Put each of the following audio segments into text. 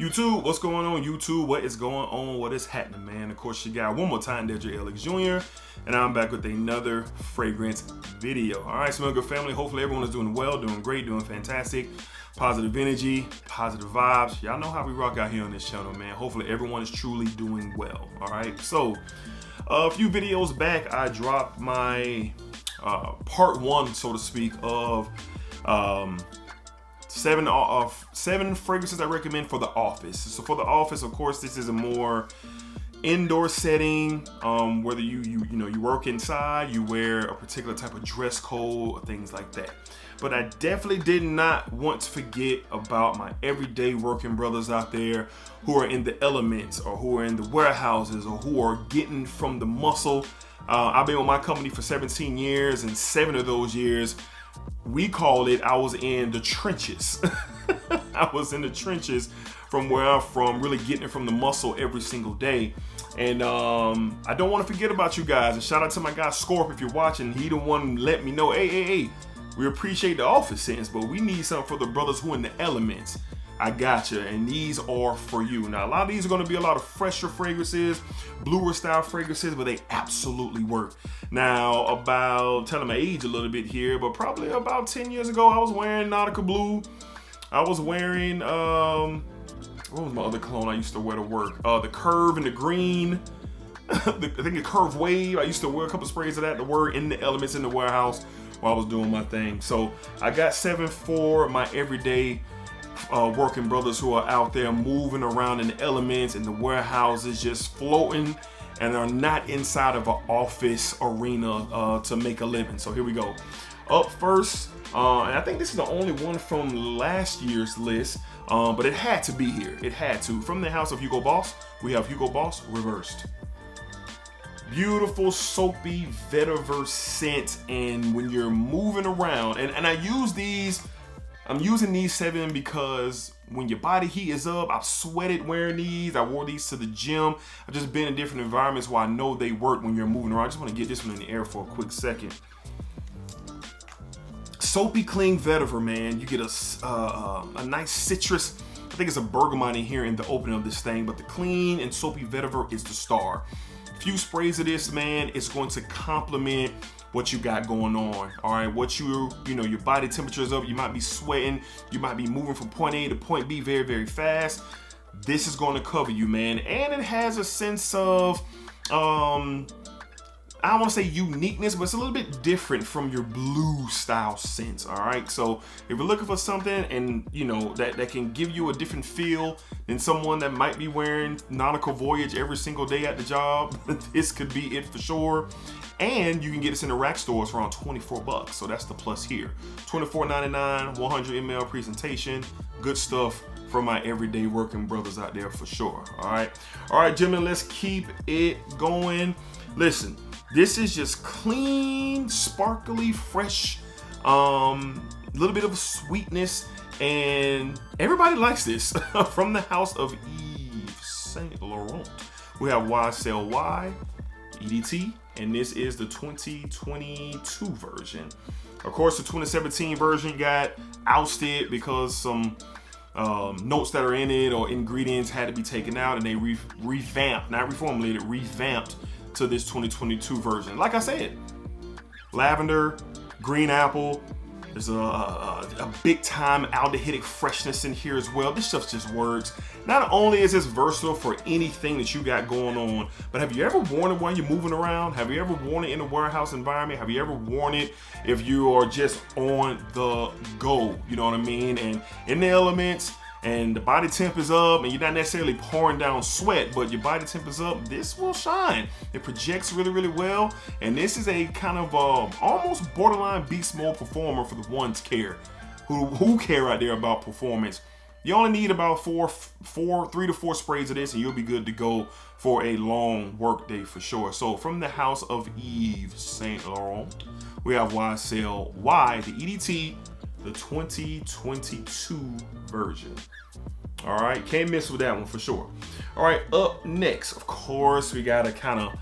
YouTube, what's going on YouTube? What is going on? What is happening, man? Of course, you got one more time, DEDRICKHJR, and I'm back with another fragrance video. All right, Smell Good family. Hopefully everyone is doing well, doing great, doing fantastic. Positive energy, positive vibes. Y'all know how we rock out here on this channel, man. Hopefully everyone is truly doing well. All right, so a few videos back, I dropped my part one, so to speak, of seven fragrances I recommend for the office. So for the office, of course, this is a more indoor setting, whether you work inside, you wear a particular type of dress code, or things like that. But I definitely did not want to forget about my everyday working brothers out there who are in the elements, or who are in the warehouses, or who are getting from the muscle. I've been with my company for 17 years, and 7 of those years, we call it, I was in the trenches. I was in the trenches from where I'm from, really getting it from the muscle every single day. And I don't want to forget about you guys. And shout out to my guy Scorp, if you're watching. He the one let me know, hey, we appreciate the office sentence, but we need something for the brothers who in the elements. I gotcha, and these are for you. Now, a lot of these are going to be a lot of fresher fragrances, bluer style fragrances, but they absolutely work. Now, telling my age a little bit here, but probably about 10 years ago, I was wearing Nautica Blue. I was wearing, what was my other cologne I used to wear to work? The Curve and the Green. I think the Curve Wave. I used to wear a couple sprays of that to work in the elements in the warehouse while I was doing my thing. So I got 7 for my everyday working brothers who are out there moving around in the elements, in the warehouses, just floating, and are not inside of an office arena to make a living. So here we go. Up first, and I think this is the only one from last year's list, but it had to be here. It had to. From the house of Hugo Boss, we have Hugo Boss Reversed. Beautiful soapy vetiver scent, and when you're moving around, and I use these, I'm using these 7 because when your body heat is up, I've sweated wearing these. I wore these to the gym. I've just been in different environments where I know they work when you're moving around. I just want to get this one in the air for a quick second. Soapy clean vetiver, man. You get a nice citrus. I think it's a bergamot in here in the opening of this thing, but the clean and soapy vetiver is the star. Few sprays of this, man, it's going to complement what you got going on. All right, your body temperature is up, you might be sweating, you might be moving from point A to point B very, very fast. This is going to cover you, man. And it has a sense of, I don't want to say uniqueness, but it's a little bit different from your blue style scents. All right, so if you're looking for something and that can give you a different feel than someone that might be wearing Nautical Voyage every single day at the job, this could be it for sure. And you can get this in the rack stores for around 24 bucks. So that's the plus here. $24.99, 100 ml presentation. Good stuff for my everyday working brothers out there for sure. All right, gentlemen, let's keep it going. Listen, this is just clean, sparkly, fresh, little bit of sweetness, and everybody likes this. From the house of Yves Saint Laurent, we have YSL EDT, and this is the 2022 version. Of course, the 2017 version got ousted because some notes that are in it or ingredients had to be taken out, and they revamped, not reformulated, revamped to this 2022 version. Like I said, lavender, green apple. There's a big time aldehydic freshness in here as well. This stuff just works. Not only is this versatile for anything that you got going on, but have you ever worn it while you're moving around? Have you ever worn it in a warehouse environment? Have you ever worn it if you are just on the go? You know what I mean? And in the elements, and the body temp is up, and you're not necessarily pouring down sweat, but your body temp is up, this will shine. It projects really, really well, and this is a kind of almost borderline beast mode performer for the ones who care out there about performance. You only need about 3 to 4 sprays of this, and you'll be good to go for a long work day for sure. So from the house of Yves Saint Laurent, we have YSL the EDT, the 2022 version. All right, can't miss with that one for sure. All right, up next, of course, we gotta kind of,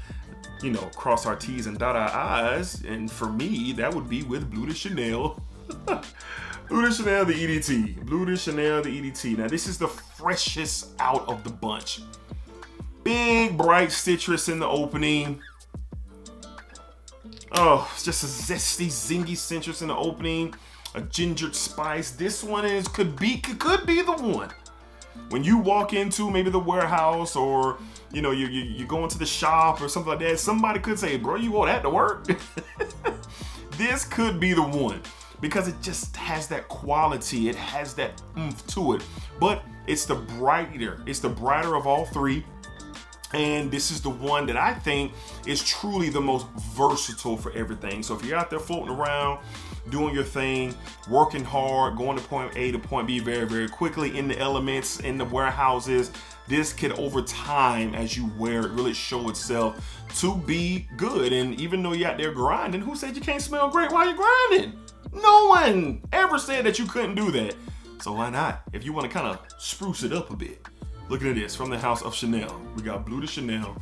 cross our T's and dot our I's. And for me, that would be with Bleu de Chanel. Bleu de Chanel, the EDT. Bleu de Chanel, the EDT. Now, this is the freshest out of the bunch. Big, bright citrus in the opening. Oh, it's just a zesty, zingy citrus in the opening. A gingered spice. This one could be the one. When you walk into maybe the warehouse, or you go into the shop or something like that, somebody could say, bro, you wore that to work? This could be the one, because it just has that quality. It has that oomph to it. But it's the brighter of all three. And this is the one that I think is truly the most versatile for everything. So if you're out there floating around, doing your thing, working hard, going to point A to point B very, very quickly in the elements, in the warehouses, this could, over time, as you wear it, really show itself to be good. And even though you're out there grinding, who said you can't smell great while you're grinding? No one ever said that you couldn't do that. So why not? If you want to kind of spruce it up a bit. Look at this, from the house of Chanel. We got Bleu de Chanel,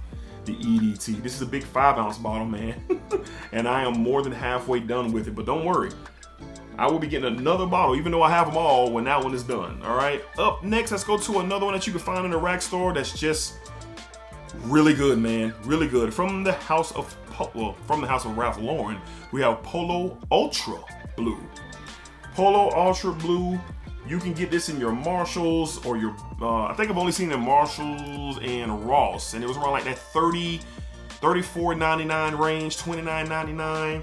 the EDT. This is a big 5-ounce bottle, man. And I am more than halfway done with it, but don't worry. I will be getting another bottle, even though I have them all, when that one is done, all right? Up next, let's go to another one that you can find in a rack store that's just really good, man, really good. From the house of Ralph Lauren, we have Polo Ultra Blue. Polo Ultra Blue. You can get this in your Marshalls or your, I think I've only seen it in Marshalls and Ross, and it was around like that $34.99 range, $29.99.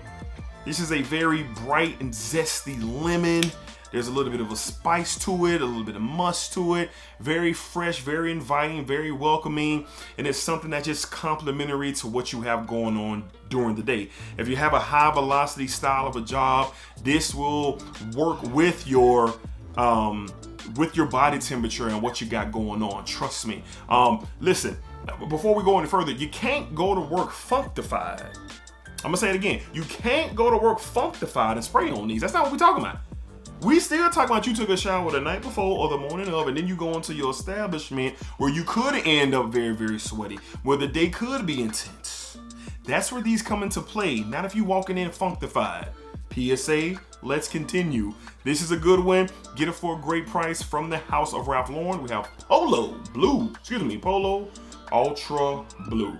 This is a very bright and zesty lemon. There's a little bit of a spice to it, a little bit of musk to it. Very fresh, very inviting, very welcoming, and it's something that's just complimentary to what you have going on during the day. If you have a high velocity style of a job, this will work with your body temperature and what you got going on. Trust me. Listen, before we go any further, you can't go to work functified. I'm gonna say it again. You can't go to work functified and spray on these. That's not what we're talking about. We still talking about you took a shower the night before or the morning of, and then you go into your establishment where you could end up very, very sweaty, where the day could be intense. That's where these come into play. Not if you walking in functified. PSA, let's continue. This is a good one. Get it for a great price from the house of Ralph Lauren. We have Polo Ultra Blue.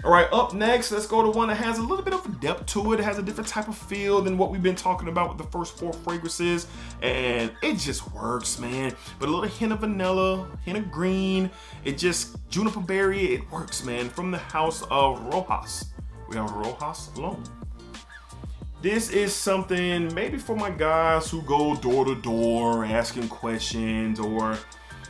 All right, up next, let's go to one that has a little bit of depth to it. It has a different type of feel than what we've been talking about with the first 4 fragrances, and it just works, man. But a little hint of vanilla, hint of green, it just, juniper berry, it works, man. From the house of Rojas, we have Rojas Alone. This is something maybe for my guys who go door to door asking questions, or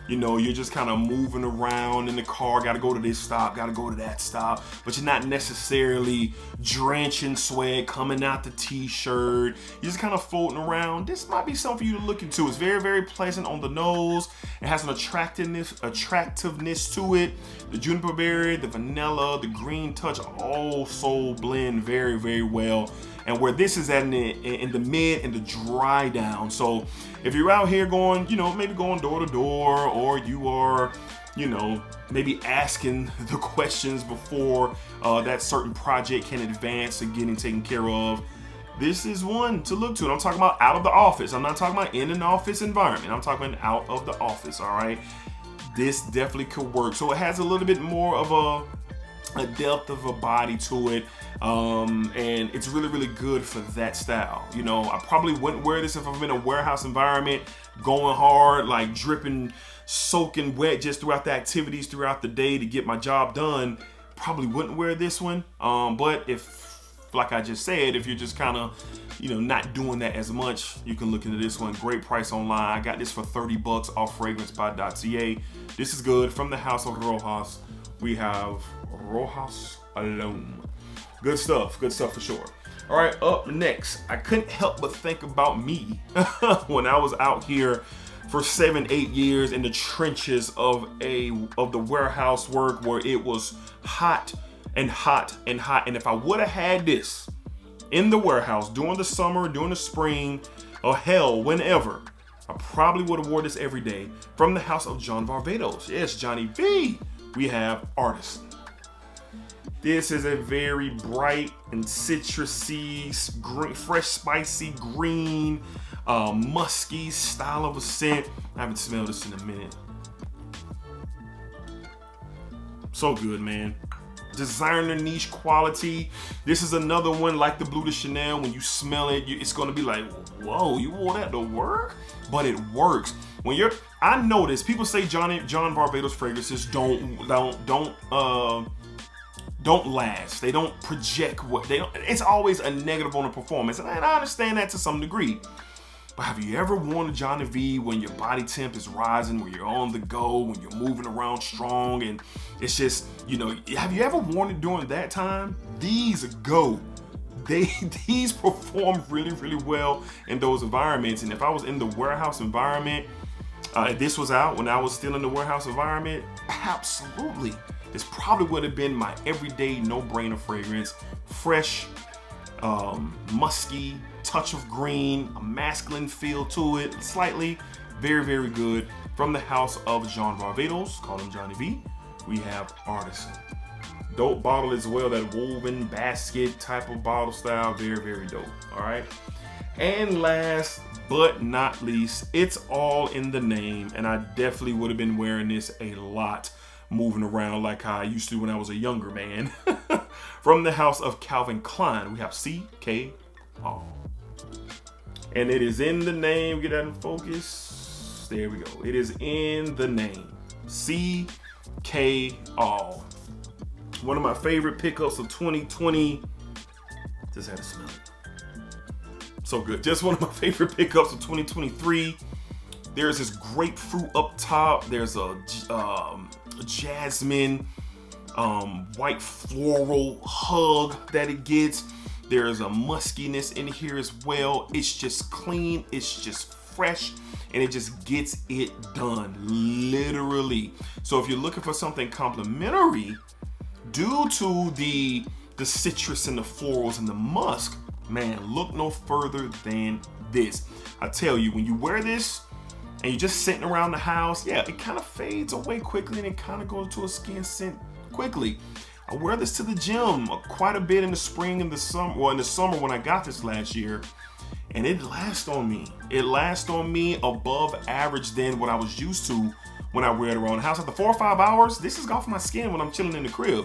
you're just kind of moving around in the car, gotta go to this stop, gotta go to that stop, but you're not necessarily drenching sweat coming out the t-shirt. You're just kind of floating around. This might be something for you to look into. It's very, very pleasant on the nose. It has an attractiveness to it. The juniper berry, the vanilla, the green touch also blend very, very well. And where this is at in the mid and the dry down. So if you're out here going, maybe going door to door, or you are, maybe asking the questions before that certain project can advance to getting taken care of, this is one to look to. And I'm talking about out of the office. I'm not talking about in an office environment. I'm talking about out of the office, all right? This definitely could work. So it has a little bit more of a depth of a body to it, and it's really, really good for that style. I probably wouldn't wear this if I'm in a warehouse environment, going hard, like dripping, soaking wet just throughout the activities throughout the day to get my job done. Probably wouldn't wear this one, but if, like I just said, if you're just kind of not doing that as much, you can look into this one. Great price online. I got this for $30 off fragrancebuy.ca. This is good. From the house of Rojas, we have Rojas Alone. Good stuff for sure. All right, up next, I couldn't help but think about me when I was out here for 7-8 years in the trenches of the warehouse work, where it was hot and hot and hot. And if I would have had this in the warehouse during the summer, during the spring, or hell, whenever, I probably would have wore this every day. From the house of John Varvatos, yes, Johnny V, we have Artisan. This is a very bright and citrusy, green, fresh, spicy green. musky style of a scent. I haven't smelled this in a minute. So good, man. Designer niche quality. This is another one like the Bleu de Chanel. When you smell it, it's gonna be like, whoa, you wore that to work? But it works. When I notice people say John Varvatos fragrances don't last. They don't project it's always a negative on the performance. And I understand that to some degree. But have you ever worn a John V when your body temp is rising, when you're on the go, when you're moving around strong, and it's just, you know, have you ever worn it during that time? These go. These perform really, really well in those environments. And if I was in the warehouse environment, this was out when I was still in the warehouse environment, absolutely. This probably would have been my everyday no-brainer fragrance. Fresh, musky, touch of green, a masculine feel to it, slightly. Very, very good. From the house of Jean Varvatos, call him Johnny V, we have Artisan. Dope bottle as well, that woven basket type of bottle style. Very, very dope. All right. And last but not least, it's all in the name, and I definitely would have been wearing this a lot, moving around like how I used to when I was a younger man. From the house of Calvin Klein, we have CKO. And it is in the name. Get that in focus. There we go. It is in the name. CKO. One of my favorite pickups of 2020. Just had to smell it. So good. Just one of my favorite pickups of 2023. There's this grapefruit up top. There's a jasmine, white floral hug that it gets. There's a muskiness in here as well. It's just clean, it's just fresh, and it just gets it done, literally. So if you're looking for something complimentary, due to the citrus and the florals and the musk, man, look no further than this. I tell you, when you wear this and you're just sitting around the house, yeah, it kind of fades away quickly and it kind of goes to a skin scent quickly. I wear this to the gym quite a bit in the spring and the summer, well, in the summer when I got this last year, and it lasts on me. It lasts on me above average than what I was used to when I wear it around the house. After 4 or 5 hours, this is off my skin when I'm chilling in the crib.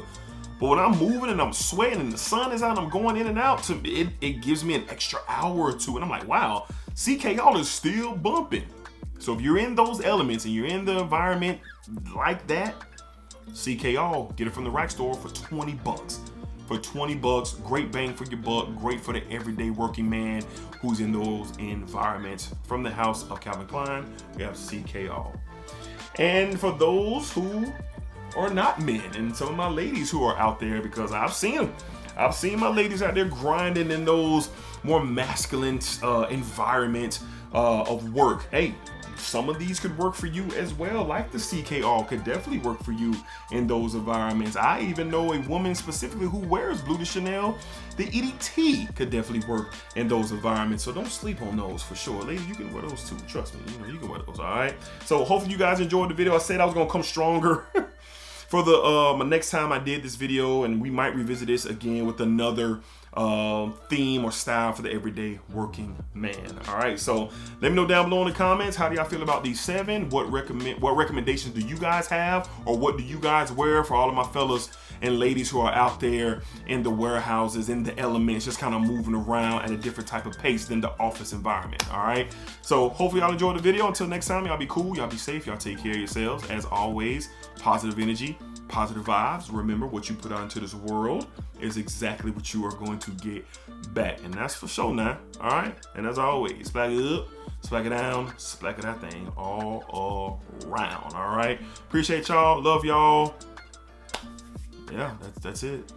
But when I'm moving and I'm sweating and the sun is out and I'm going in and out, it gives me an extra hour or two. And I'm like, wow, CKO is still bumping. So if you're in those elements and you're in the environment like that, CKO, get it from the rack store for 20 bucks. For 20 bucks, great bang for your buck, great for the everyday working man who's in those environments. From the house of Calvin Klein, we have CKO. And for those who are not men, and some of my ladies who are out there, because I've seen them. I've seen my ladies out there grinding in those more masculine environment of work. Hey, some of these could work for you as well, like the CKO could definitely work for you in those environments. I even know a woman specifically who wears Bleu de Chanel. The EDT could definitely work in those environments, so don't sleep on those for sure. Ladies, you can wear those too, trust me, you can wear those, all right? So hopefully you guys enjoyed the video. I said I was gonna come stronger for the next time I did this video, and we might revisit this again with another theme or style for the everyday working man. All right, so let me know down below in the comments, how do y'all feel about these 7? What recommendations do you guys have, or what do you guys wear for all of my fellas and ladies who are out there in the warehouses, in the elements, just kind of moving around at a different type of pace than the office environment. All right, so hopefully y'all enjoyed the video. Until next time, y'all be cool, y'all be safe, y'all take care of yourselves. As always, positive energy, positive vibes. Remember, what you put out into this world is exactly what you are going to get back, and that's for sure now. All right, and as always, splack it up, splack it down, splack it that thing all around. All right, appreciate y'all, love y'all. Yeah, that's it.